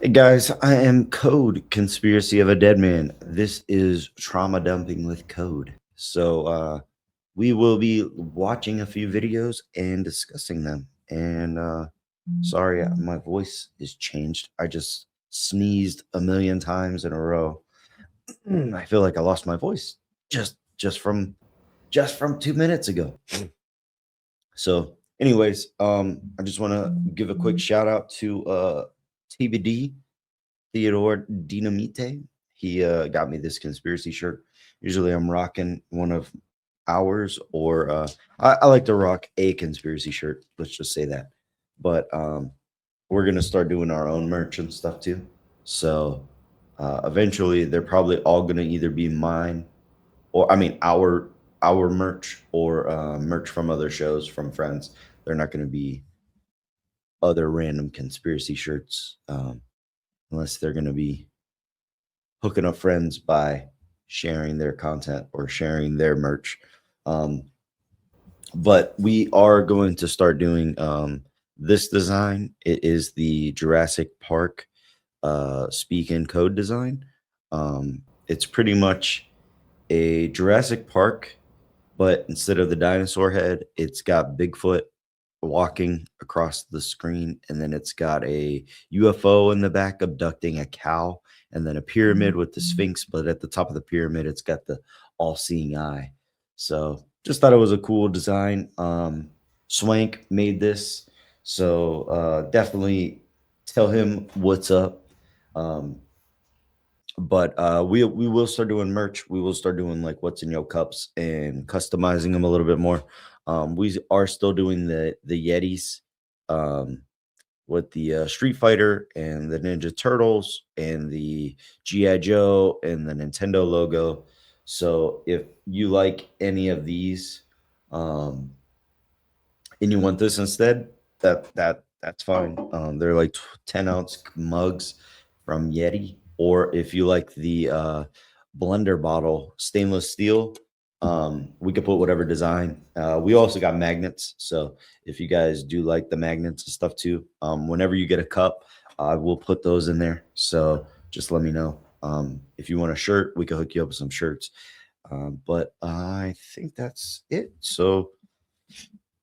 Hey guys, I am Code Conspiracy of a Dead Man. This is Trauma Dumping with Code. We will be watching a few videos and discussing them. Sorry, my voice is changed. I just sneezed a million times in a row. I feel like I lost my voice just from 2 minutes ago. I just want to give a quick shout out to TBD Theodore Dinamite. He got me this conspiracy shirt. Usually I'm rocking one of ours, or I like to rock a conspiracy shirt. Let's just say that. But we're going to start doing our own merch and stuff too. So eventually they're probably all going to either be mine, or I mean our merch, or merch from other shows from friends. They're not going to be other random conspiracy shirts, unless they're going to be hooking up friends by sharing their content or sharing their merch. Um, but we are going to start doing this design. It is the Jurassic Park speak and code design. It's pretty much a Jurassic Park, but instead of the dinosaur head, it's got Bigfoot walking across the screen, and then it's got a UFO in the back abducting a cow, and then a pyramid with the Sphinx, but at the top of the pyramid, it's got the all-seeing eye. So just thought it was a cool design. Swank made this, so definitely tell him what's up. Um, but we will start doing merch. We will start doing like what's in your cups and customizing them a little bit more. We are still doing the Yetis, um, with the Street Fighter and the Ninja Turtles and the GI Joe and the Nintendo logo. So if you like any of these, um, and you want this instead, that's fine. They're like 10-ounce mugs from Yeti, or if you like the blender bottle stainless steel, we could put whatever design. We also got magnets, so if you guys do like the magnets and stuff too, whenever you get a cup, I will put those in there. So just let me know. If you want a shirt, we can hook you up with some shirts. But I think that's it. So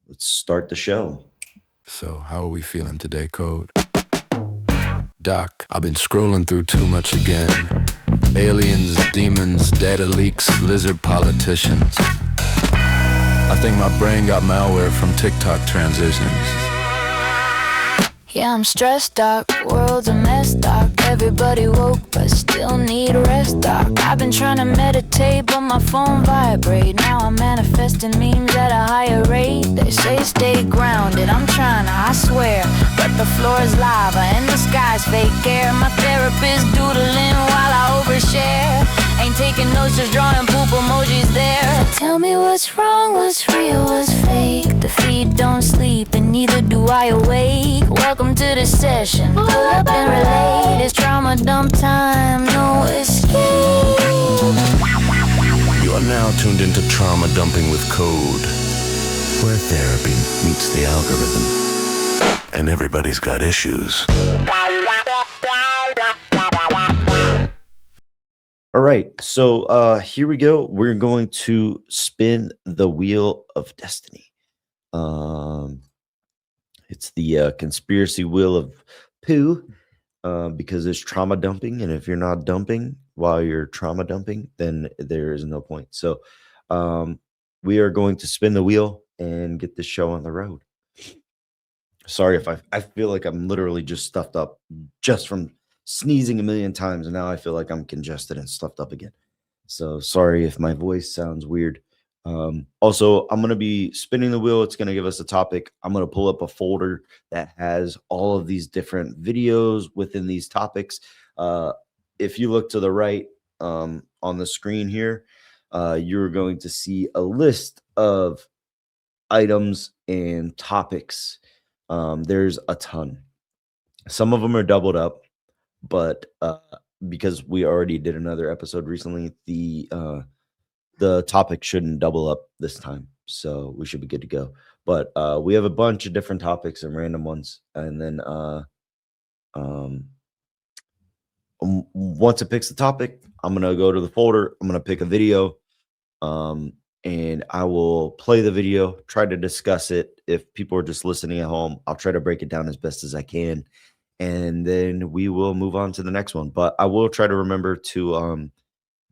let's start the show. So, how are we feeling today, Code? Doc, I've been scrolling through too much again. Aliens, demons, data leaks, lizard politicians. I think my brain got malware from TikTok transitions. Yeah, I'm stressed, doc. World's a mess, doc. Everybody woke, but still need rest, doc. I've been trying to meditate, but my phone vibrate. Now I'm manifesting memes at a higher rate. They say stay grounded, I'm trying to, I swear. But the floor is lava and the sky's fake air. My therapist doodling while I overshare. Ain't taking notes, just drawing poop emojis there. So tell me what's wrong, what's real, what's fake. The feet don't sleep and neither do I awake. Welcome to the session, pull up and relate. It's trauma dump time, no escape. You are now tuned into Trauma Dumping with Code, where therapy meets the algorithm. And everybody's got issues. All right, so here we go. We're going to spin the wheel of destiny. It's the conspiracy wheel of poo, because it's trauma dumping, and if you're not dumping while you're trauma dumping, then there is no point. So we are going to spin the wheel and get this show on the road. Sorry if I feel like I'm literally just stuffed up just from sneezing a million times, and now I feel like I'm congested and stuffed up again. So sorry if my voice sounds weird. Also, I'm going to be spinning the wheel. It's going to give us a topic. I'm going to pull up a folder that has all of these different videos within these topics. If you look to the right, on the screen here, you're going to see a list of items and topics. There's a ton. Some of them are doubled up, but because we already did another episode recently, the topic shouldn't double up this time, so we should be good to go. But we have a bunch of different topics and random ones, and then once it picks the topic, I'm gonna go to the folder. I'm gonna pick a video, and I will play the video, try to discuss it. If people are just listening at home, I'll try to break it down as best as I can, and then we will move on to the next one. But I will try to remember to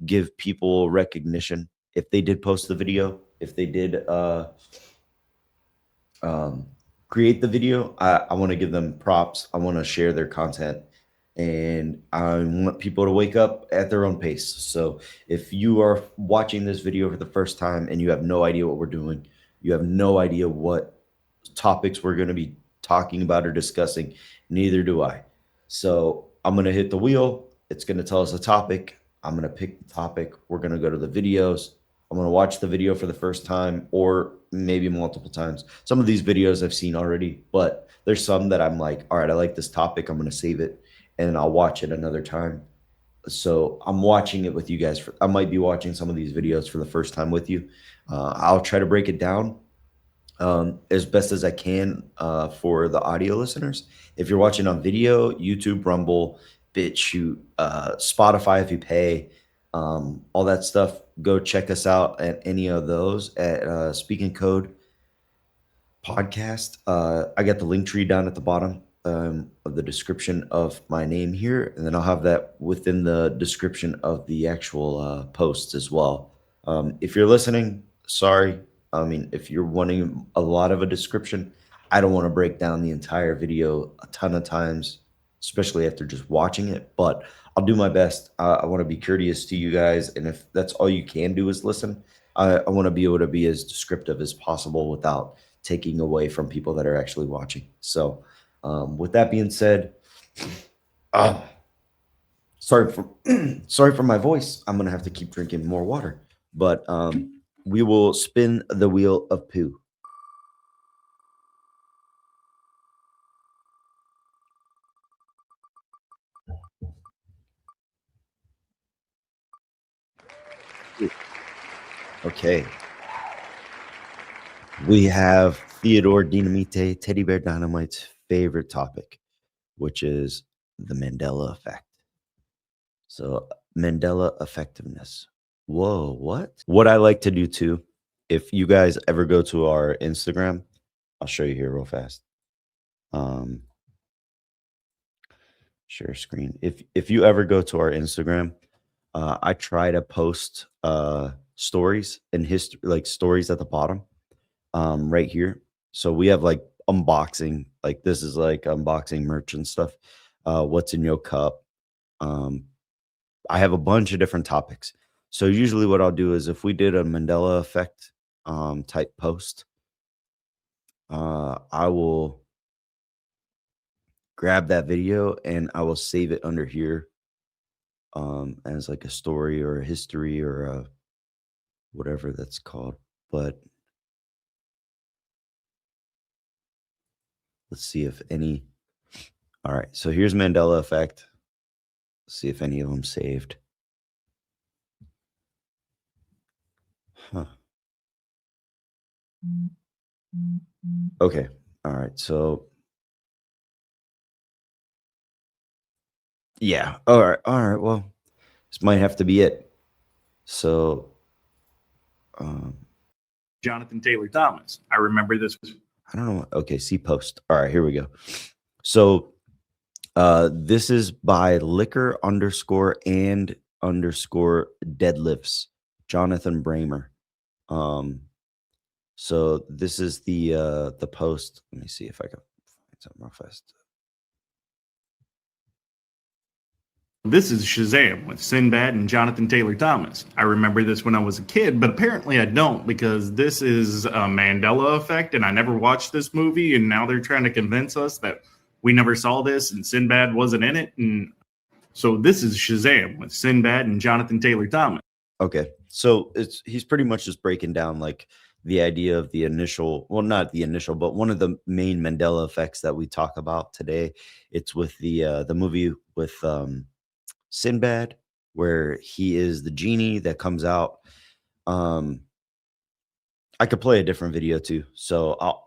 give people recognition if they did post the video, if they did create the video. I want to give them props. I want to share their content, and I want people to wake up at their own pace. So if you are watching this video for the first time and you have no idea what we're doing, you have no idea what topics we're going to be talking about or discussing, neither do I. So I'm going to hit the wheel. It's going to tell us a topic. I'm going to pick the topic. We're going to go to the videos. I'm going to watch the video for the first time or maybe multiple times. Some of these videos I've seen already, but there's some that I'm like, all right, I like this topic. I'm going to save it and I'll watch it another time. So I'm watching it with you guys. I might be watching some of these videos for the first time with you. I'll try to break it down as best as I can for the audio listeners. If you're watching on video, YouTube, Rumble, BitChute, Spotify, if you pay, all that stuff, go check us out at any of those at Speaking Code Podcast. I got the link tree down at the bottom of the description of my name here, and then I'll have that within the description of the actual posts as well. If you're listening, sorry. I mean, if you're wanting a lot of a description, I don't want to break down the entire video a ton of times, especially after just watching it, but I'll do my best. I want to be courteous to you guys, and if that's all you can do is listen, I want to be able to be as descriptive as possible without taking away from people that are actually watching. So with that being said, sorry for my voice. I'm going to have to keep drinking more water, but we will spin the wheel of poo. Okay. We have Theodore Dinamite, Teddy Bear Dynamite's favorite topic, which is the Mandela Effect. So Mandela effectiveness. Whoa, what? What I like to do too, if you guys ever go to our Instagram, I'll show you here real fast. Share screen. If you ever go to our Instagram, I try to post stories and history, like stories at the bottom, right here. So we have like unboxing, like this is like unboxing merch and stuff. What's in your cup? I have a bunch of different topics. So usually what I'll do is if we did a Mandela Effect type post, I will grab that video and I will save it under here as like a story or a history or a whatever that's called. But let's see if any. All right, so here's Mandela Effect. Let's see if any of them saved. Huh. Okay. All right. So yeah. All right. All right. Well, this might have to be it. So Jonathan Taylor Thomas. I remember this was. I don't know. Okay. See post. All right. Here we go. So this is by liquor _and_ deadlifts, Jonathan Bramer. So this is the post. Let me see if I can find something real fast. This is Shazam with Sinbad and Jonathan Taylor Thomas. I remember this when I was a kid, but apparently I don't, because this is a Mandela Effect and I never watched this movie, and now they're trying to convince us that we never saw this and Sinbad wasn't in it. And so this is Shazam with Sinbad and Jonathan Taylor Thomas. Okay. So he's pretty much just breaking down like the idea of the initial, well, not the initial, but one of the main Mandela effects that we talk about today. It's with the movie with Sinbad, where he is the genie that comes out. I could play a different video too. So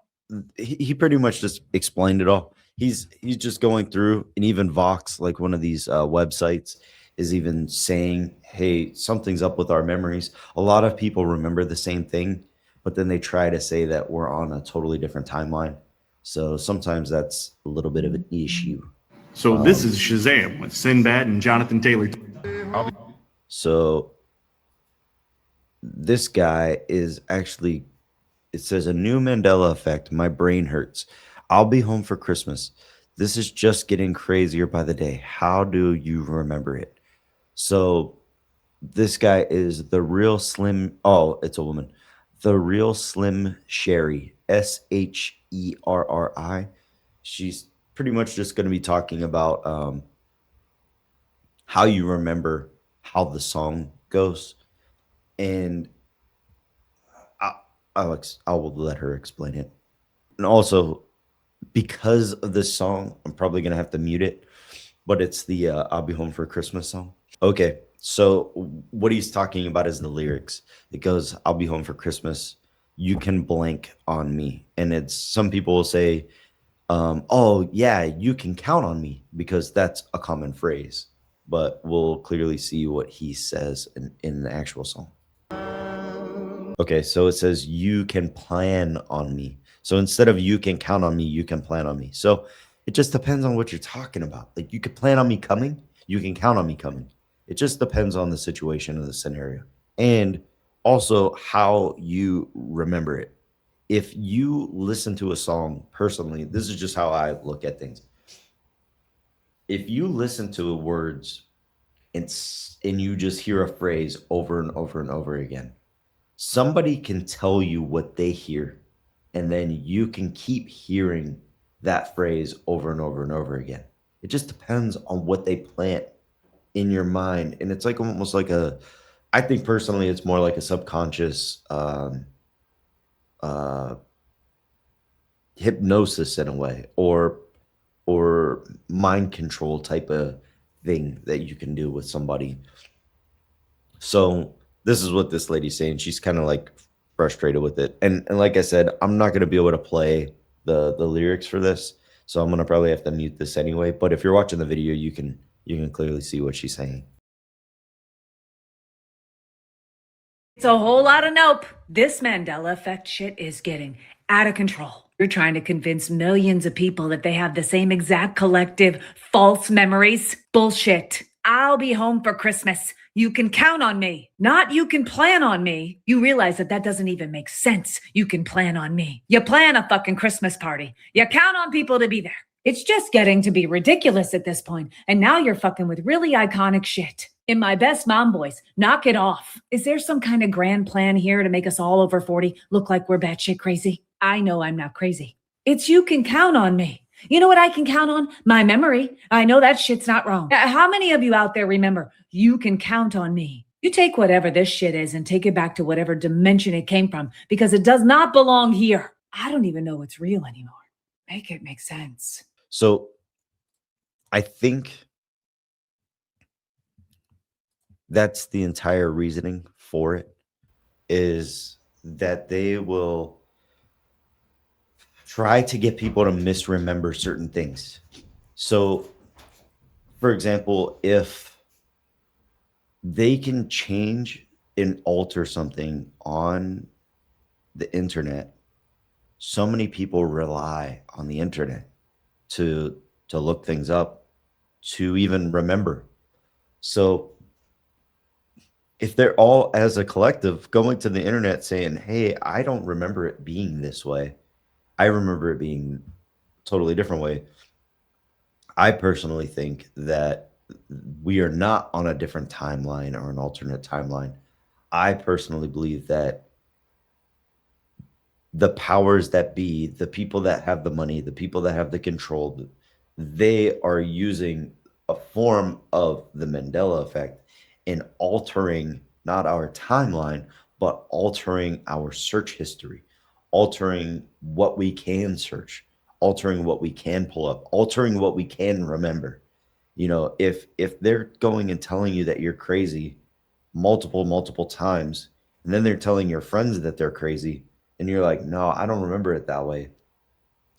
he pretty much just explained it all. he's just going through, and even Vox, like one of these websites, is even saying, hey, something's up with our memories. A lot of people remember the same thing, but then they try to say that we're on a totally different timeline. So sometimes that's a little bit of an issue. So this is Shazam with Sinbad and Jonathan Taylor. So this guy is actually, it says, a new Mandela effect. My brain hurts. I'll be home for Christmas. This is just getting crazier by the day. How do you remember it? So this guy is the real Slim. Oh, it's a woman. The real Slim Sherry, Sherri. She's pretty much just going to be talking about how you remember how the song goes. And I'll let her explain it. And also, because of this song, I'm probably going to have to mute it, but it's the I'll Be Home for Christmas song. Okay, so what he's talking about is the lyrics. It goes, I'll be home for Christmas. You can blank on me. And it's, some people will say, oh, yeah, you can count on me, because that's a common phrase. But we'll clearly see what he says in the actual song. Okay, so it says, you can plan on me. So instead of you can count on me, you can plan on me. So it just depends on what you're talking about. Like, you could plan on me coming, you can count on me coming. It just depends on the situation and the scenario. And also how you remember it. If you listen to a song, personally, this is just how I look at things. If you listen to the words and you just hear a phrase over and over and over again, somebody can tell you what they hear, and then you can keep hearing that phrase over and over and over again. It just depends on what they plant in your mind. And it's like almost like I think personally, it's more like a subconscious hypnosis in a way, or mind control type of thing that you can do with somebody. So this is what this lady's saying. She's kind of like frustrated with it. And like I said, I'm not going to be able to play the lyrics for this. So I'm going to probably have to mute this anyway. But if you're watching the video, you can clearly see what she's saying. It's a whole lot of nope. This Mandela Effect shit is getting out of control. You're trying to convince millions of people that they have the same exact collective false memories. Bullshit. I'll be home for Christmas. You can count on me. Not you can plan on me. You realize that doesn't even make sense. You can plan on me. You plan a fucking Christmas party. You count on people to be there. It's just getting to be ridiculous at this point. And now you're fucking with really iconic shit. In my best mom voice, knock it off. Is there some kind of grand plan here to make us all over 40 look like we're batshit crazy? I know I'm not crazy. It's you can count on me. You know what I can count on? My memory. I know that shit's not wrong. How many of you out there remember, you can count on me? You take whatever this shit is and take it back to whatever dimension it came from, because it does not belong here. I don't even know what's real anymore. Make it make sense. So I think that's the entire reasoning for it, is that they will try to get people to misremember certain things. So, for example, if they can change and alter something on the internet, so many people rely on the internet to look things up, to even remember. So if they're all, as a collective, going to the internet saying, hey, I don't remember it being this way, I remember it being a totally different way, I personally think that we are not on a different timeline or an alternate timeline. I personally believe that the powers that be, the people that have the money, the people that have the control, they are using a form of the Mandela effect in altering not our timeline, but altering our search history, altering what we can search, altering what we can pull up, altering what we can remember. You know, if they're going and telling you that you're crazy multiple times, and then they're telling your friends that they're crazy, and you're like, no, I don't remember it that way.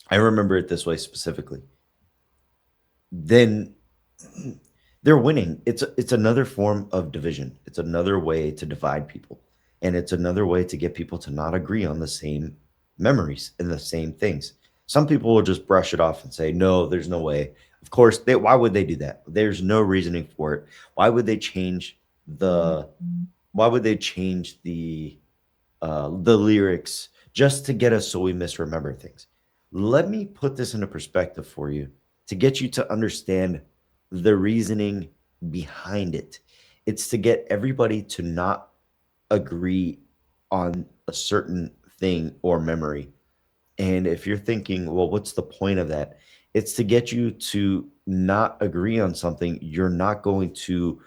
I remember it this way specifically. then they're winning. It's another form of division. It's another way to divide people. And it's another way to get people to not agree on the same memories and the same things. Some people will just brush it off and say, "No, there's no way." Of course, why would they do that? There's no reasoning for it. Why would they change the why would they change the lyrics just to get us so we misremember things? Let me put this into perspective for you to get you to understand the reasoning behind it. It's to get everybody to not agree on a certain thing or memory. And if you're thinking, well, what's the point of that? It's to get you to not agree on something you're not going to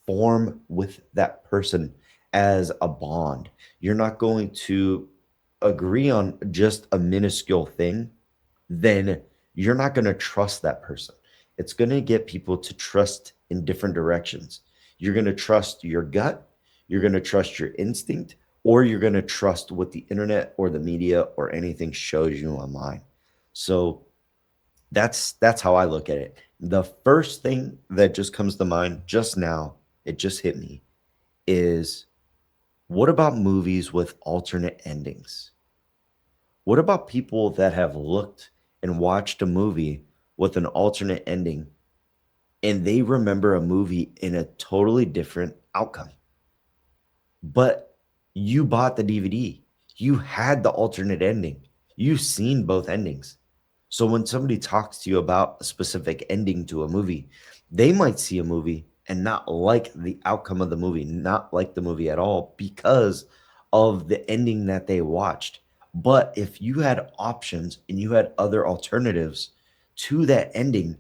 form with that person as a bond. You're not going to agree on just a minuscule thing, then you're not going to trust that person. It's going to get people to trust in different directions. You're going to trust your gut, you're going to trust your instinct, or you're going to trust what the internet or the media or anything shows you online. So that's how I look at it. The first thing that just comes to mind just now, it just hit me, is what about movies with alternate endings? What about people that have looked and watched a movie with an alternate ending and they remember a movie in a totally different outcome? But you bought the DVD. You had the alternate ending. You've seen both endings. So when somebody talks to you about a specific ending to a movie, they might see a movie and not like the outcome of the movie, not like the movie at all because of the ending that they watched. But if you had options and you had other alternatives to that ending,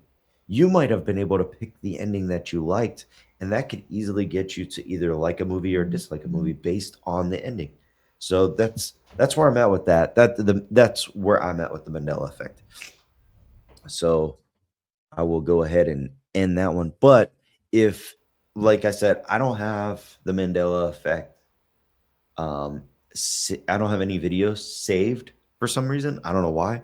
you might have been able to pick the ending that you liked, and that could easily get you to either like a movie or dislike a movie based on the ending. So that's where I'm at with that. That's where I'm at with the Mandela effect. So I will go ahead and end that one. But if, like I said, I don't have the Mandela effect. I don't have any videos saved for some reason. I don't know why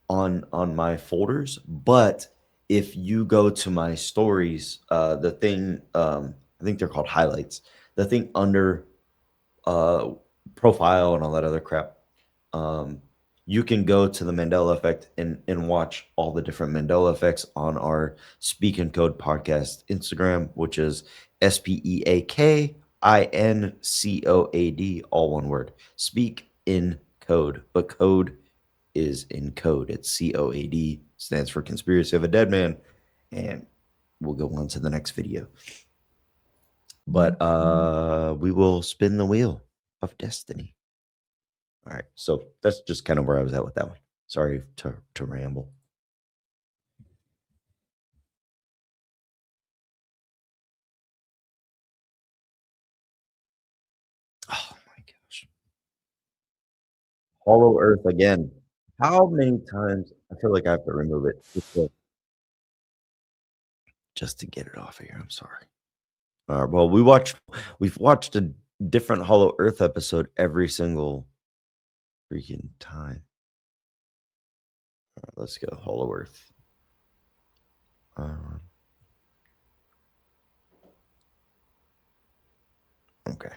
on my folders. But if you go to my stories, the thing, I think they're called highlights. The thing under uh, profile and all that other crap. Um, you can go to the Mandela Effect and watch all the different Mandela effects on our Speak and Code podcast Instagram, which is SpeakInCoad, all one word. Speak in Code, but code is in code. It's COAD, stands for Conspiracy of a Dead Man, and we'll go on to the next video. But we will spin the wheel of destiny. All right, so that's just kind of where I was at with that one. Sorry to ramble. Oh my gosh. Hollow Earth again. How many times I feel like I have to remove it just to get it off of here. I'm sorry. All right, well, we've watched a different Hollow Earth episode every single freaking time. All right, let's go. Hollow Earth. Okay.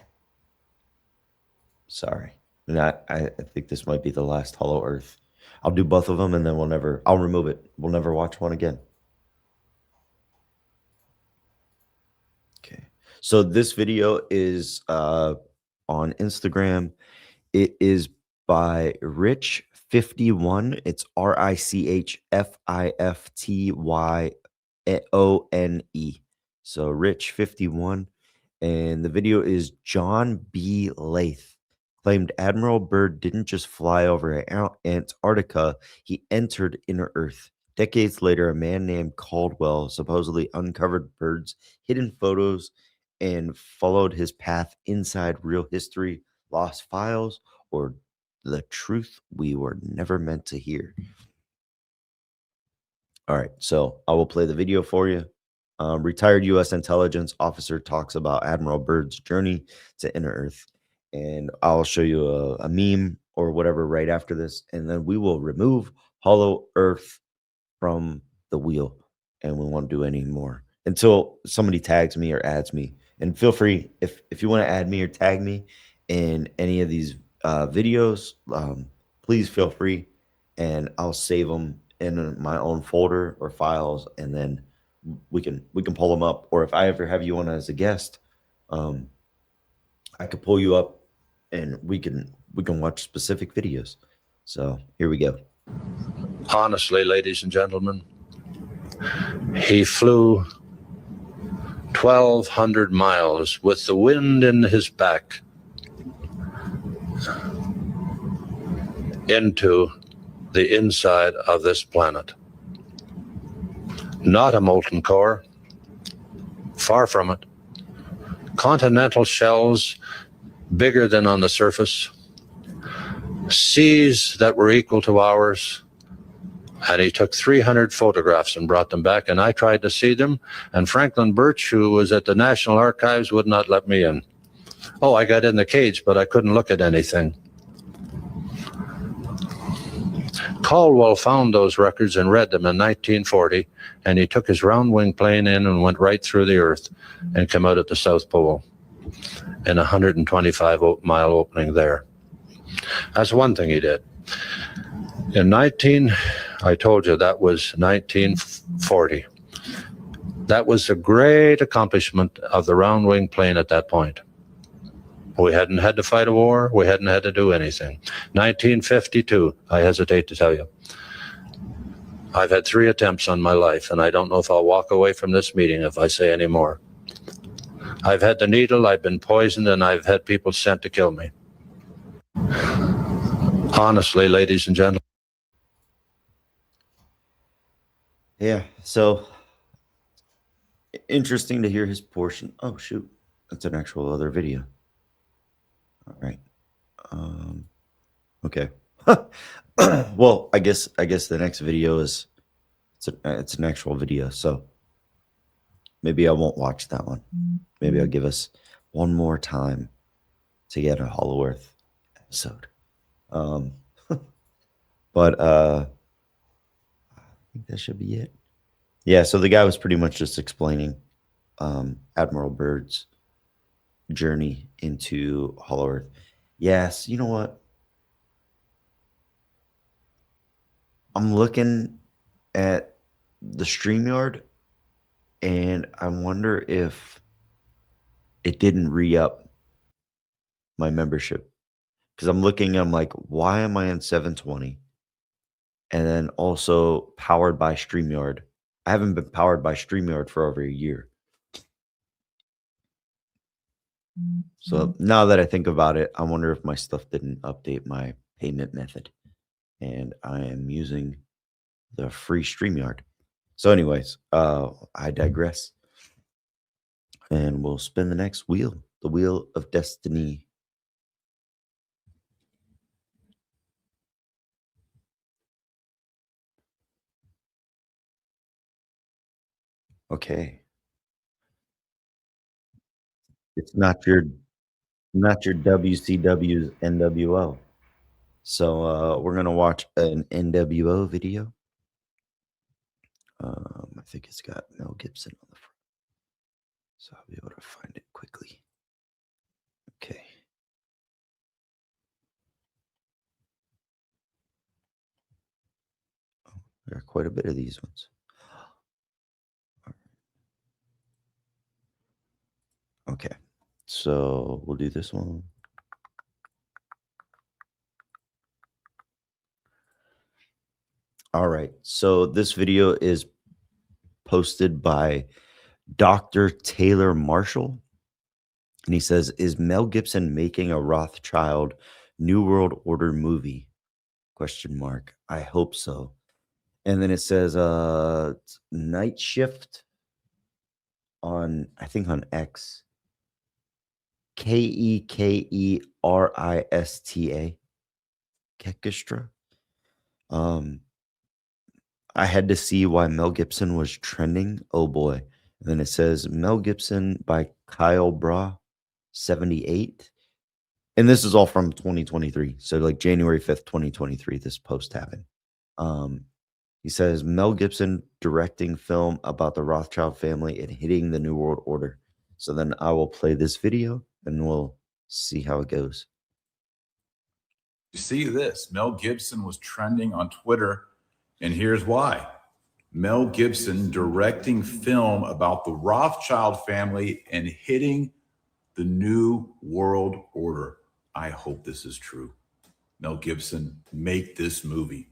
Sorry. And I think this might be the last Hollow Earth. I'll do both of them and then I'll remove it. We'll never watch one again. Okay. So this video is on Instagram. It is by Rich51. It's RichFiftyone. So Rich51. And the video is John B. Lath. Claimed Admiral Byrd didn't just fly over Antarctica, he entered inner Earth. Decades later, a man named Caldwell supposedly uncovered Byrd's hidden photos and followed his path inside real history, lost files, or the truth we were never meant to hear. All right, so I will play the video for you. Retired U.S. intelligence officer talks about Admiral Byrd's journey to inner Earth. And I'll show you a meme or whatever right after this. And then we will remove Hollow Earth from the wheel. and we won't do any more until somebody tags me or adds me. And feel free, if you want to add me or tag me in any of these videos, please feel free, and I'll save them in my own folder or files, and then we can pull them up. Or if I ever have you on as a guest, I could pull you up, and we can watch specific videos. So here we go. Honestly, ladies and gentlemen, he flew 1,200 miles with the wind in his back into the inside of this planet. Not a molten core, far from it. Continental shells bigger than on the surface, seas that were equal to ours. And he took 300 photographs and brought them back, and I tried to see them, and Franklin Birch, who was at the National Archives, would not let me in. Oh, I got in the cage, but I couldn't look at anything. Caldwell found those records and read them in 1940, and he took his round wing plane in and went right through the Earth and came out at the South Pole in a 125-mile opening there. That's one thing he did. I told you that was 1940. That was a great accomplishment of the round wing plane at that point. We hadn't had to fight a war. We hadn't had to do anything. 1952, I hesitate to tell you. I've had 3 attempts on my life, and I don't know if I'll walk away from this meeting if I say any more. I've had the needle, I've been poisoned, and I've had people sent to kill me. Honestly, ladies and gentlemen. Yeah, so interesting to hear his portion. Oh, shoot. That's an actual other video. All right. Okay. Well, I guess the next video is it's an actual video, so maybe I won't watch that one. Maybe I'll give us one more time to get a Hollow Earth episode. But I think that should be it. Yeah, so the guy was pretty much just explaining Admiral Byrd's journey into Hollow Earth. Yes, you know what? I'm looking at the StreamYard, and I wonder if it didn't re-up my membership. Because I'm looking, I'm like, why am I in 720? And then also powered by StreamYard. I haven't been powered by StreamYard for over a year. So now that I think about it, I wonder if my stuff didn't update my payment method. And I am using the free StreamYard. So anyways, I digress. And we'll spin the next wheel, the Wheel of Destiny. Okay. It's not your WCW's NWO. So we're gonna watch an NWO video. I think it's got Mel Gibson on the front, so I'll be able to find it quickly. Okay. Oh, there are quite a bit of these ones. Okay, so we'll do this one. All right, so this video is posted by Dr. Taylor Marshall, and he says, is Mel Gibson making a Rothschild New World Order movie? Question mark. I hope so. And then it says Night Shift on, I think on X. Kekerista. Kekistra. I had to see why Mel Gibson was trending. Oh boy. And then it says Mel Gibson by Kyle Bra 78. And this is all from 2023. So like January 5th, 2023, this post happened. He says Mel Gibson directing film about the Rothschild family and hitting the New World Order. So then I will play this video and we'll see how it goes. You see this, Mel Gibson was trending on Twitter, and here's why. Mel Gibson directing film about the Rothschild family and hitting the New World Order. I hope this is true. Mel Gibson, make this movie.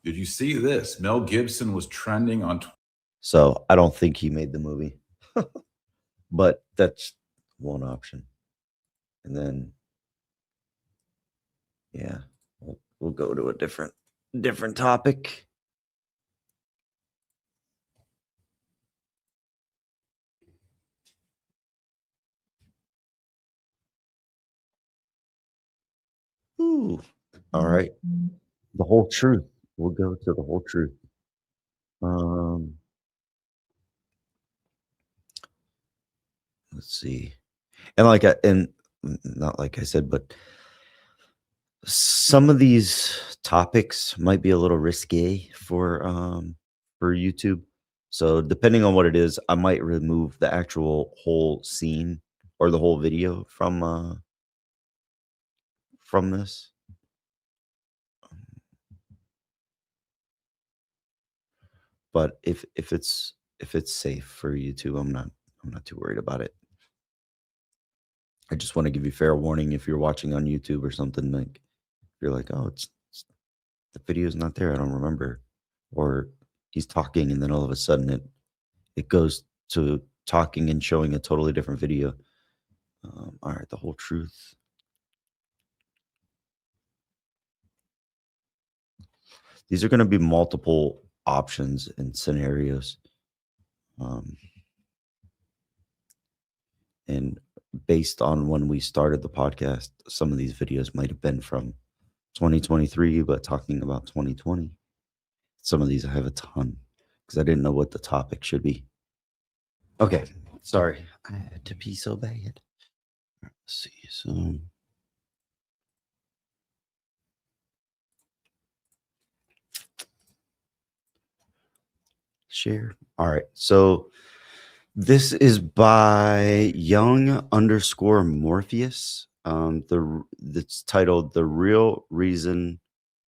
Did you see this? Mel Gibson was trending on Twitter. So I don't think he made the movie, but that's one option. And then, yeah, we'll go to a different topic. Ooh, all right. The whole truth. We'll go to the whole truth. Let's see. And not like I said, but some of these topics might be a little risque for YouTube. So depending on what it is, I might remove the actual whole scene or the whole video from this. But if it's safe for YouTube, I'm not too worried about it. I just want to give you fair warning if you're watching on YouTube or something, like you're like, oh, it's the video's not there, I don't remember, or he's talking and then all of a sudden it goes to talking and showing a totally different video. All right, the whole truth. These are going to be multiple options and scenarios. And based on when we started the podcast, some of these videos might have been from 2023, but talking about 2020. Some of these I have a ton because I didn't know what the topic should be. Okay, sorry. I had to pee so bad. Let's see. So share. All right. So this is by Young_Morpheus. It's titled "The Real Reason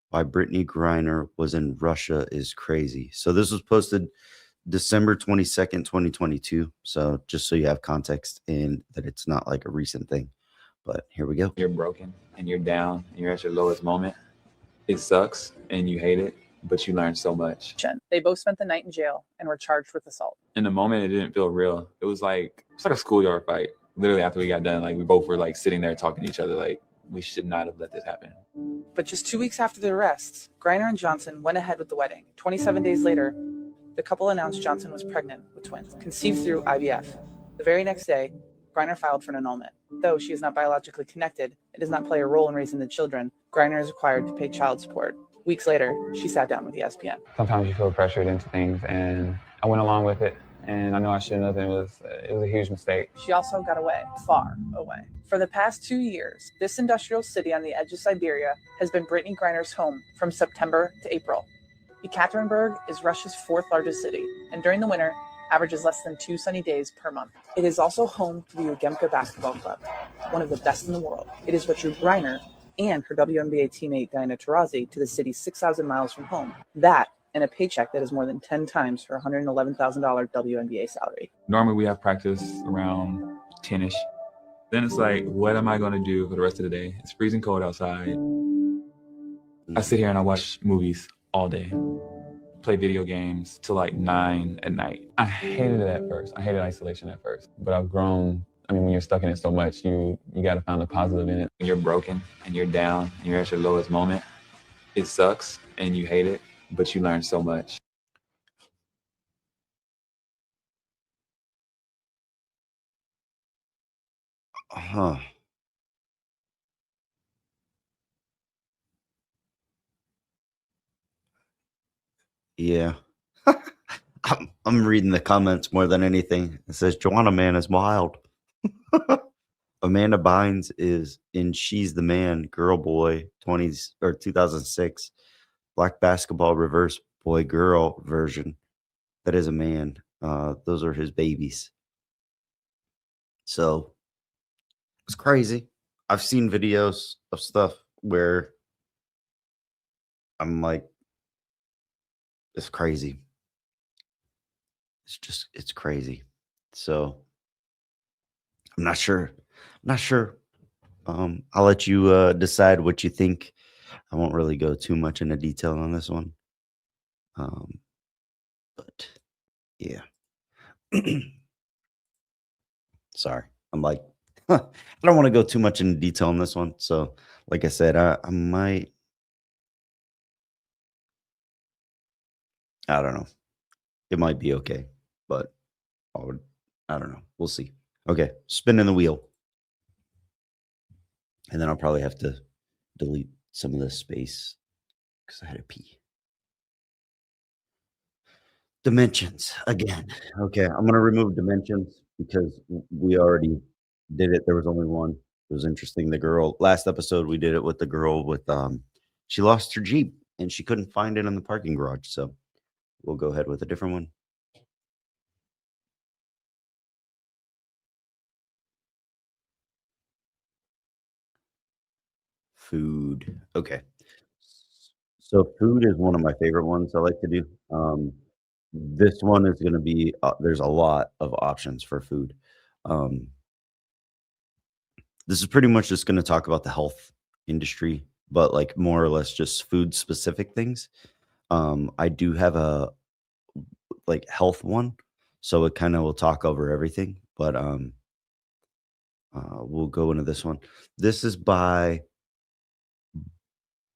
Why Brittany Griner Was in Russia Is Crazy." So this was posted December 22nd, 2022. So just so you have context and that it's not like a recent thing. But here we go. You're broken and you're down and you're at your lowest moment. It sucks and you hate it, but you learn so much. They both spent the night in jail and were charged with assault. In the moment, it didn't feel real. It was like a schoolyard fight. Literally after we got done, like we both were like sitting there talking to each other, like we should not have let this happen. But just 2 weeks after the arrests, Griner and Johnson went ahead with the wedding. 27 days later, the couple announced Johnson was pregnant with twins, conceived through IVF. The very next day, Griner filed for an annulment. Though she is not biologically connected, it does not play a role in raising the children. Griner is required to pay child support. Weeks later, she sat down with ESPN. Sometimes you feel pressured into things, and I went along with it. And I know I shouldn't have, and it was a huge mistake. She also got away, far away. For the past 2 years, this industrial city on the edge of Siberia has been Brittany Griner's home from September to April. Ekaterinburg is Russia's 4th largest city, and during the winter, averages less than 2 sunny days per month. It is also home to the Ugemka basketball club, one of the best in the world. It is what drew Griner and her WNBA teammate Diana Taurasi to the city 6,000 miles from home. That and a paycheck that is more than 10 times her $111,000 WNBA salary. Normally we have practice around 10-ish. Then it's like, what am I going to do for the rest of the day? It's freezing cold outside. I sit here and I watch movies all day, play video games till like 9 at night. I hated it at first. I hated isolation at first, but I've grown. I mean, when you're stuck in it so much, you got to find the positive in it. When you're broken and you're down and you're at your lowest moment, it sucks and you hate it, but you learn so much. Huh. Yeah. I'm reading the comments more than anything. It says Joanna Man is wild. Amanda Bynes is in She's the Man, Girl Boy 20s or 2006. Black Basketball Reverse boy girl version. That is a man. Those are his babies. So it's crazy. I've seen videos of stuff where I'm like, it's crazy. It's crazy. So I'm not sure. I'll let you decide what you think. I won't really go too much into detail on this one. But yeah. Sorry. I'm like, I don't want to go too much into detail on this one. So, like I said, I might, I don't know. It might be okay, but I don't know. We'll see. Okay. Spinning the wheel. And then I'll probably have to delete some of this space because I had to pee. Dimensions again. Okay. I'm going to remove dimensions because we already did it. There was only one. It was interesting. The girl, last episode, we did it with the girl with, she lost her Jeep and she couldn't find it in the parking garage. So we'll go ahead with a different one. Food. Okay. So food is one of my favorite ones I like to do. This one is going to be, there's a lot of options for food. This is pretty much just going to talk about the health industry, but like more or less just food specific things. I do have a like health one, so it kind of will talk over everything, but we'll go into this one. This is by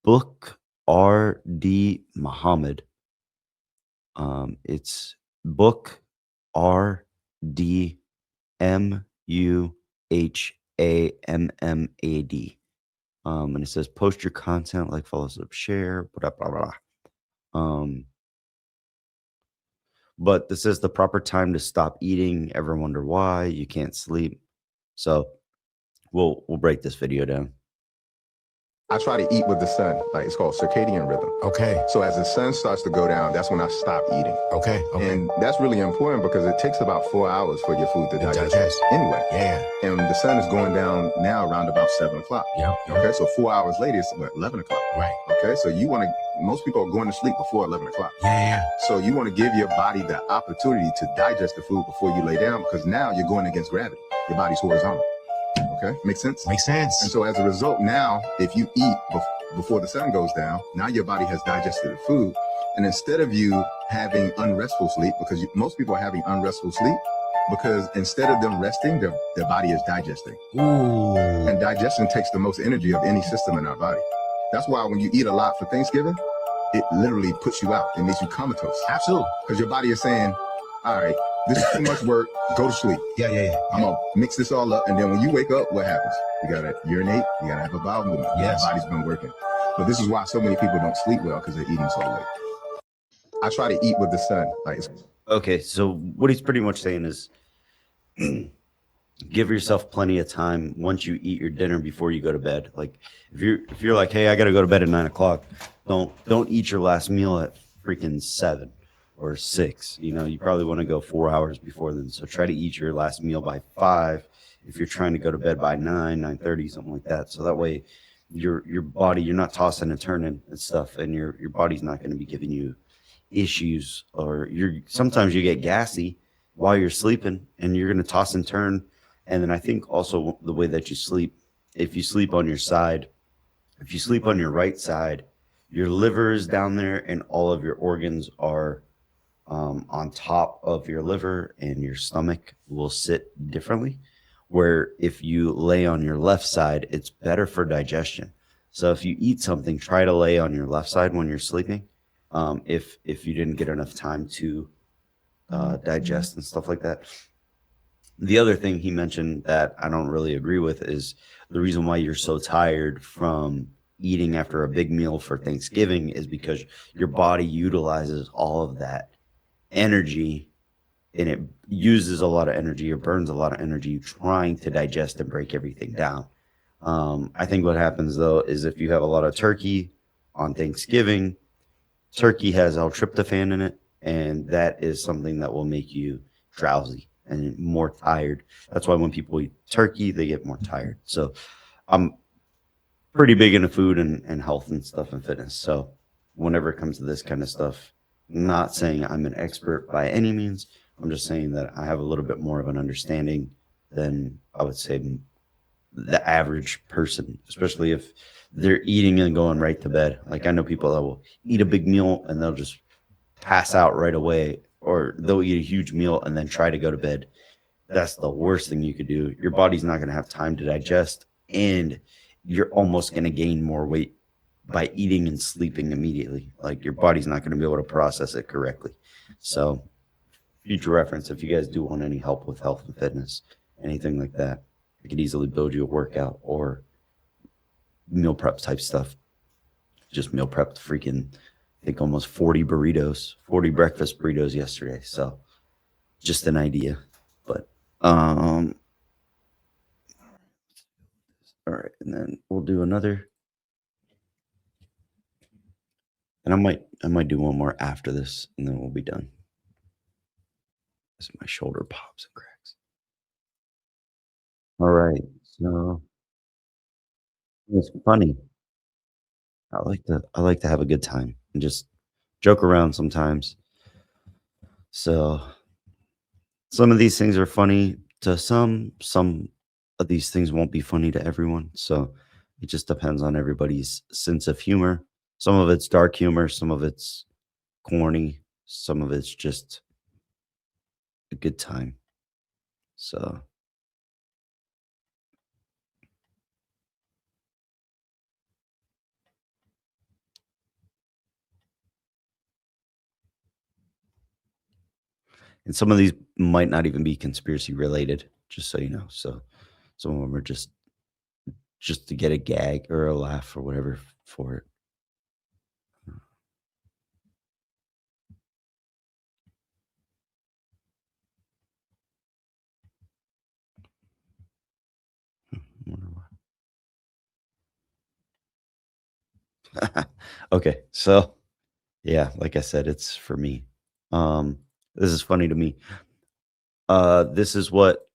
Book R.D. Muhammad. It's Book R.D. Muhammad. And it says post your content, like, follow, sub, share, blah blah blah. But this is the proper time to stop eating. Ever wonder why you can't sleep? So we'll break this video down. I try to eat with the sun. Like, it's called circadian rhythm. Okay. So as the sun starts to go down, that's when I stop eating. Okay. And that's really important because it takes about 4 hours for your food to digest. Anyway. Yeah. And the sun is going down now around about 7 o'clock. Yeah. Okay. So 4 hours later, it's what, 11 o'clock. Right. Okay. So most people are going to sleep before 11 o'clock. Yeah. So you want to give your body the opportunity to digest the food before you lay down, because now you're going against gravity. Your body's horizontal. Okay, makes sense? Makes sense. And so as a result, now, if you eat before the sun goes down, now your body has digested the food. And instead of you having unrestful sleep, because most people are having unrestful sleep, because instead of them resting, their body is digesting. Ooh. And digestion takes the most energy of any system in our body. That's why when you eat a lot for Thanksgiving, it literally puts you out. It makes you comatose. Absolutely. Because your body is saying, all right, this is too much work. Go to sleep. Yeah. I'm going to mix this all up. And then when you wake up, what happens? You got to urinate. You got to have a bowel movement. Yes. Your body's been working. But this is why so many people don't sleep well, because they're eating so late. I try to eat with the sun. Okay, so what he's pretty much saying is give yourself plenty of time once you eat your dinner before you go to bed. Like if you're like, hey, I got to go to bed at 9 o'clock, don't eat your last meal at freaking 7 or 6. You probably want to go 4 hours before then. So try to eat your last meal by 5 if you're trying to go to bed by 9:30, something like that. So that way your body, you're not tossing and turning and stuff, and your body's not going to be giving you issues, or sometimes you get gassy while you're sleeping and you're going to toss and turn. And then I think also the way that you sleep, if you sleep on your side, if you sleep on your right side, your liver is down there and all of your organs are on top of your liver, and your stomach will sit differently. Where if you lay on your left side, it's better for digestion. So if you eat something, try to lay on your left side when you're sleeping. If you didn't get enough time to digest and stuff like that. The other thing he mentioned that I don't really agree with is the reason why you're so tired from eating after a big meal for Thanksgiving is because your body utilizes all of that energy, and it uses a lot of energy or burns a lot of energy trying to digest and break everything down. I think what happens though is if you have a lot of turkey on Thanksgiving, turkey has L-tryptophan in it, and that is something that will make you drowsy and more tired. That's why when people eat turkey, they get more tired. So I'm pretty big into food and health and stuff and fitness. So whenever it comes to this kind of stuff, not saying I'm an expert by any means. I'm just saying that I have a little bit more of an understanding than I would say the average person, especially if they're eating and going right to bed. Like I know people that will eat a big meal and they'll just pass out right away, or they'll eat a huge meal and then try to go to bed. That's the worst thing you could do. Your body's not going to have time to digest, and you're almost going to gain more weight by eating and sleeping immediately. Like your body's not going to be able to process it correctly. So future reference, if you guys do want any help with health and fitness, anything like that, I could easily build you a workout or meal prep type stuff. Just meal prepped freaking, I think almost 40 burritos, 40 breakfast burritos yesterday. So just an idea. But all right, and then we'll do another. And I might do one more after this, and then we'll be done. As my shoulder pops and cracks. All right, so it's funny. I like to have a good time and just joke around sometimes. So some of these things are funny to some of these things won't be funny to everyone. So it just depends on everybody's sense of humor. Some of it's dark humor, some of it's corny, some of it's just a good time. So and some of these might not even be conspiracy related, just so you know. So some of them are just to get a gag or a laugh or whatever for it. Wonder why. Okay, so yeah, like I said, it's for me. This is funny to me. This is what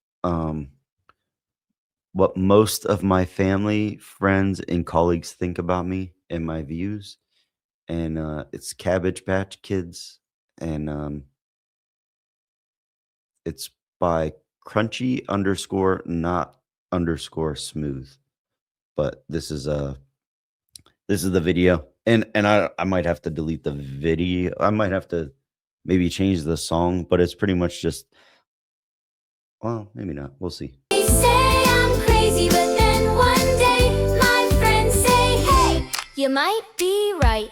most of my family, friends, and colleagues think about me and my views. And it's Cabbage Patch Kids, and it's by crunchy underscore not underscore smooth. But this is the video, and I might have to delete the video. I might have to maybe change the song, but it's pretty much just, well, maybe not. We'll see. They say I'm crazy, but then one day my friends say, hey, you might be right.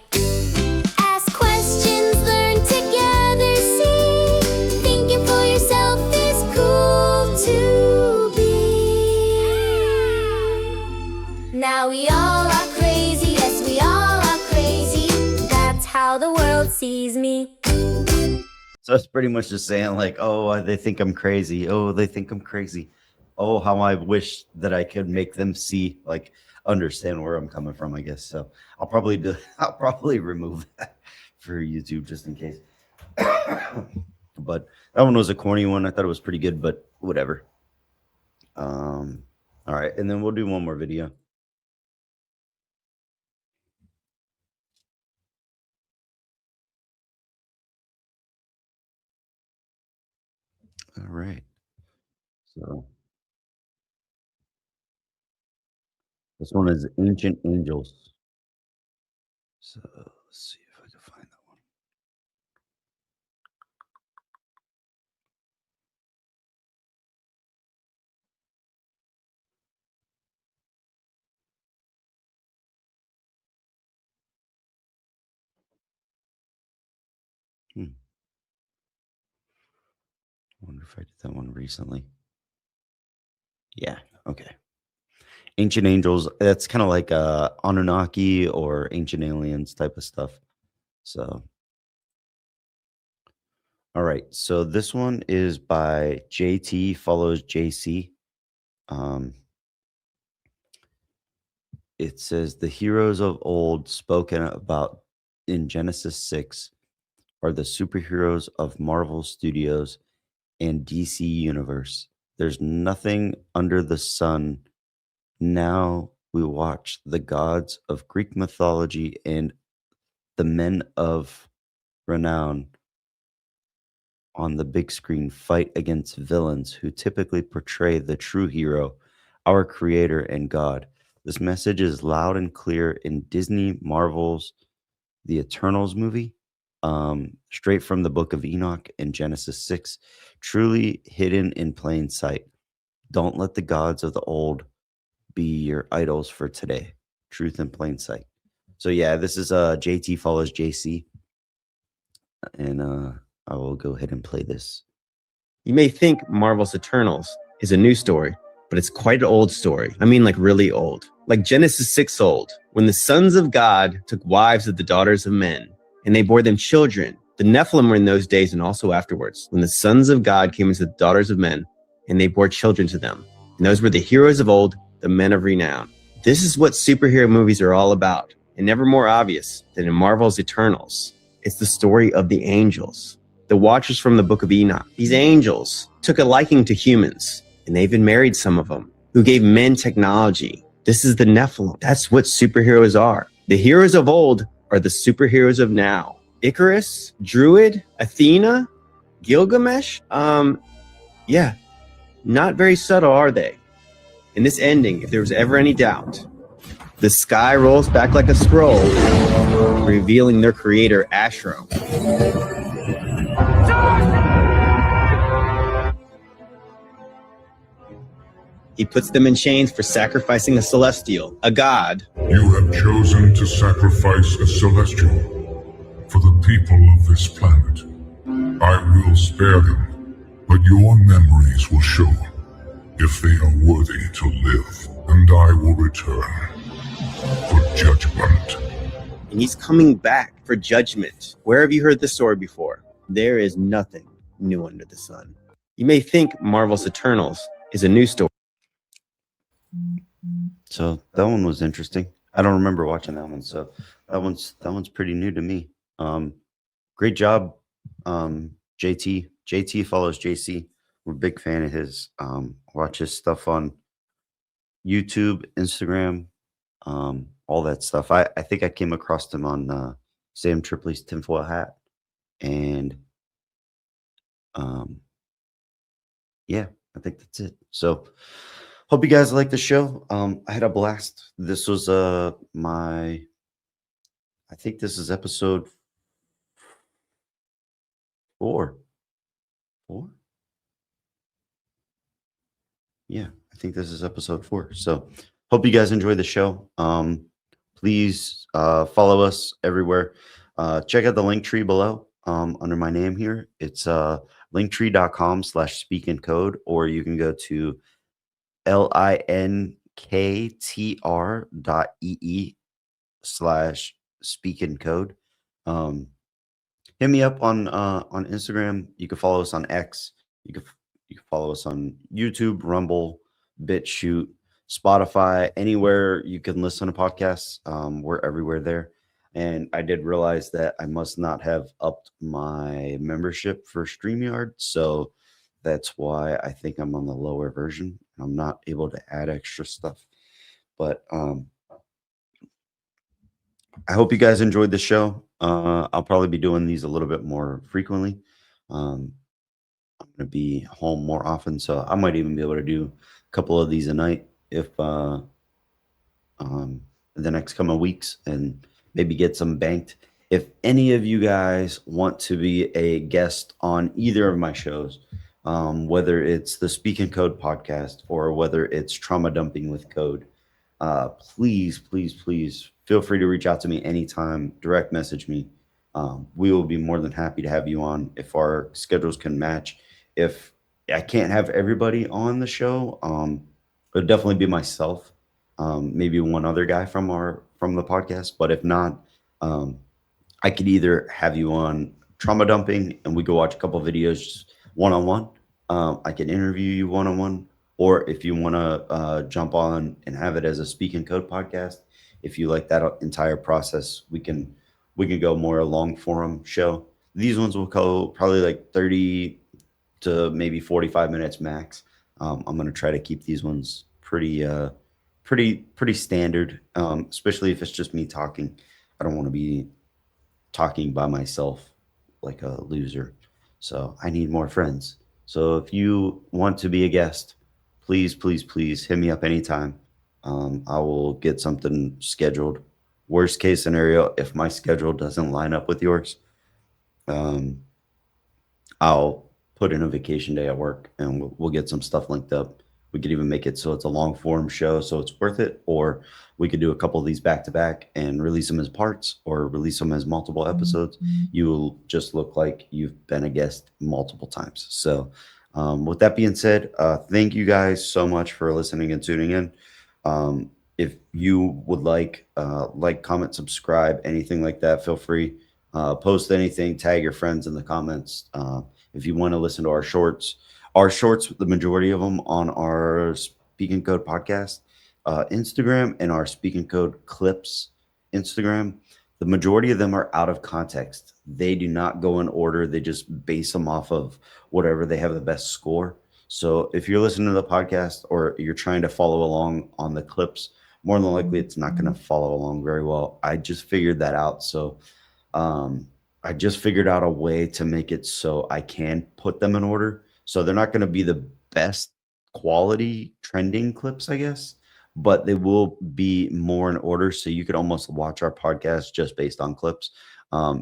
Ask questions, learn together, see. Thinking for yourself is cool to be. Now we all are crazy, yes, we all are crazy. That's how the world sees me. So it's pretty much just saying like, oh, they think I'm crazy. Oh, they think I'm crazy. Oh, how I wish that I could make them see, like, understand where I'm coming from, I guess. So I'll probably remove that for YouTube just in case. But that one was a corny one. I thought it was pretty good, but whatever. All right, and then we'll do one more video. All right. So this one is Ancient Angels. So let's see if I can find that one. I wonder if I did that one recently. Yeah, okay. Ancient Angels, that's kind of like Anunnaki or Ancient Aliens type of stuff. So, all right. So this one is by JT follows JC. It says the heroes of old spoken about in Genesis 6 are the superheroes of Marvel Studios and DC Universe. There's nothing under the sun. Now we watch the gods of Greek mythology and the men of renown on the big screen fight against villains who typically portray the true hero, our creator and God. This message is loud and clear in Disney Marvel's The Eternals movie, straight from the book of Enoch in Genesis 6, truly hidden in plain sight. Don't let the gods of the old be your idols for today. Truth in plain sight. So yeah, this is JT follows JC, and I will go ahead and play this. You may think Marvel's Eternals is a new story, but it's quite an old story. I mean, like really old. Like Genesis 6 old, when the sons of God took wives of the daughters of men, and they bore them children. The Nephilim were in those days and also afterwards, when the sons of God came into the daughters of men, and they bore children to them. And those were the heroes of old, the men of renown. This is what superhero movies are all about, and never more obvious than in Marvel's Eternals. It's the story of the angels, the watchers from the book of Enoch. These angels took a liking to humans, and they even married some of them, who gave men technology. This is the Nephilim. That's what superheroes are. The heroes of old are the superheroes of now. Icarus, Druid, Athena, Gilgamesh. Yeah, not very subtle, are they? In this ending, if there was ever any doubt, the sky rolls back like a scroll, revealing their creator, Ashro. He puts them in chains for sacrificing a celestial, a god. You have chosen to sacrifice a celestial for the people of this planet. I will spare them, but your memories will show if they are worthy to live, and I will return for judgment. And he's coming back for judgment. Where have you heard this story before? There is nothing new under the sun. You may think Marvel's Eternals is a new story. So that one was interesting. I don't remember watching that one, so that one's pretty new to me. Great job, JT. JT follows JC. We're a big fan of his. Watch his stuff on YouTube, Instagram, all that stuff. I think I came across him on Sam Tripoli's tinfoil hat, and yeah, I think that's it. So hope you guys like the show. I had a blast. This was I think this is episode 4. Yeah, I think this is episode 4. So hope you guys enjoy the show. Please follow us everywhere. Check out the link tree below under my name here. It's linktree.com/speakandcode, or you can go to linktr.ee/speakandcode. Hit me up on Instagram. You can follow us on X. You can follow us on YouTube, Rumble, BitChute, Spotify, anywhere you can listen to podcasts. We're everywhere there. And I did realize that I must not have upped my membership for StreamYard. So that's why I think I'm on the lower version. I'm not able to add extra stuff. But I hope you guys enjoyed the show. I'll probably be doing these a little bit more frequently. I'm going to be home more often, so I might even be able to do a couple of these a night if in the next coming weeks, and maybe get some banked. If any of you guys want to be a guest on either of my shows, whether it's the Speak and Code podcast or whether it's Trauma Dumping with Code, please feel free to reach out to me anytime. Direct message me. We will be more than happy to have you on if our schedules can match. If I can't have everybody on the show, it'll definitely be myself, maybe one other guy from the podcast. But if not, I could either have you on Trauma Dumping and we go watch a couple videos one-on-one. I can interview you one-on-one, or if you want to jump on and have it as a Speak and Code podcast, if you like that entire process, we can we could go more a long form show. These ones will go probably like 30 to maybe 45 minutes max. I'm going to try to keep these ones pretty standard, especially if it's just me talking. I don't want to be talking by myself like a loser. So I need more friends. So if you want to be a guest, please hit me up anytime. I will get something scheduled. Worst case scenario, if my schedule doesn't line up with yours, I'll put in a vacation day at work and we'll get some stuff linked up. We could even make it so it's a long form show, so it's worth it. Or we could do a couple of these back to back and release them as parts or release them as multiple episodes. You will just look like you've been a guest multiple times. So with that being said, thank you guys so much for listening and tuning in. If you would like, comment, subscribe, anything like that, feel free. Post anything, tag your friends in the comments. If you want to listen to our shorts, the majority of them on our Speak and Code podcast, Instagram, and our Speak and Code clips Instagram, the majority of them are out of context. They do not go in order. They just base them off of whatever they have the best score. So if you're listening to the podcast or you're trying to follow along on the clips, more than likely it's not going to follow along very well. I just figured that out. So I just figured out a way to make it so I can put them in order. So they're not going to be the best quality trending clips, I guess, but they will be more in order. So you could almost watch our podcast just based on clips.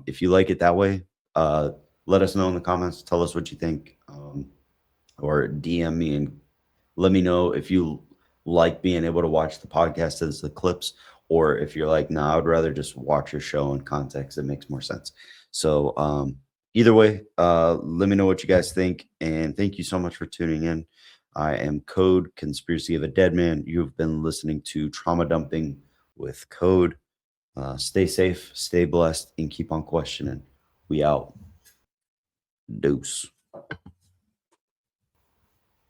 If you like it that way, let us know in the comments. Tell us what you think, or DM me and let me know if you like being able to watch the podcast as the clips, or if you're like, nah, I'd rather just watch your show in context. It makes more sense. So either way, let me know what you guys think. And thank you so much for tuning in. I am COAD, Conspiracy of a Dead Man. You've been listening to Trauma Dumping with COAD. Stay safe, stay blessed, and keep on questioning. We out. Deuce.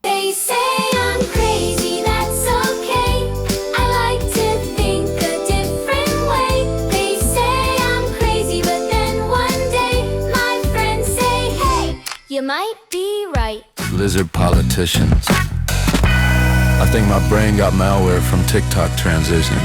They say I'm crazy, that's okay. I like to think a different way. They say I'm crazy, but then one day my friends say, hey, you might be right. Lizard politicians. I think my brain got malware from TikTok transitions.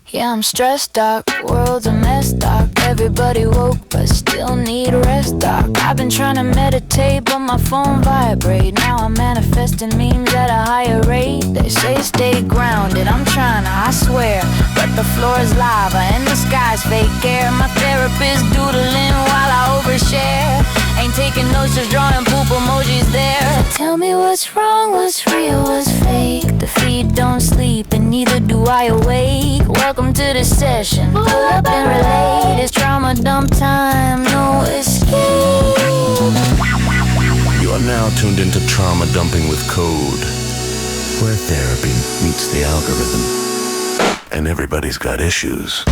Yeah, I'm stressed, doc. World's a mess, doc. Everybody woke, but still need rest, doc. I've been trying to meditate, but my phone vibrate. Now I'm manifesting memes at a higher rate. They say stay grounded, I'm trying to, I swear. But the floor is lava and the sky's fake air. My therapist doodling while I overshare. Ain't taking notes, just drawing poop emojis there. So tell me what's wrong, what's real, what's fake. The feet don't sleep and neither do I awake. Welcome to the session, pull up and relate. It's trauma dump time, no escape. You are now tuned into Trauma Dumping with COAD, where therapy meets the algorithm. And everybody's got issues.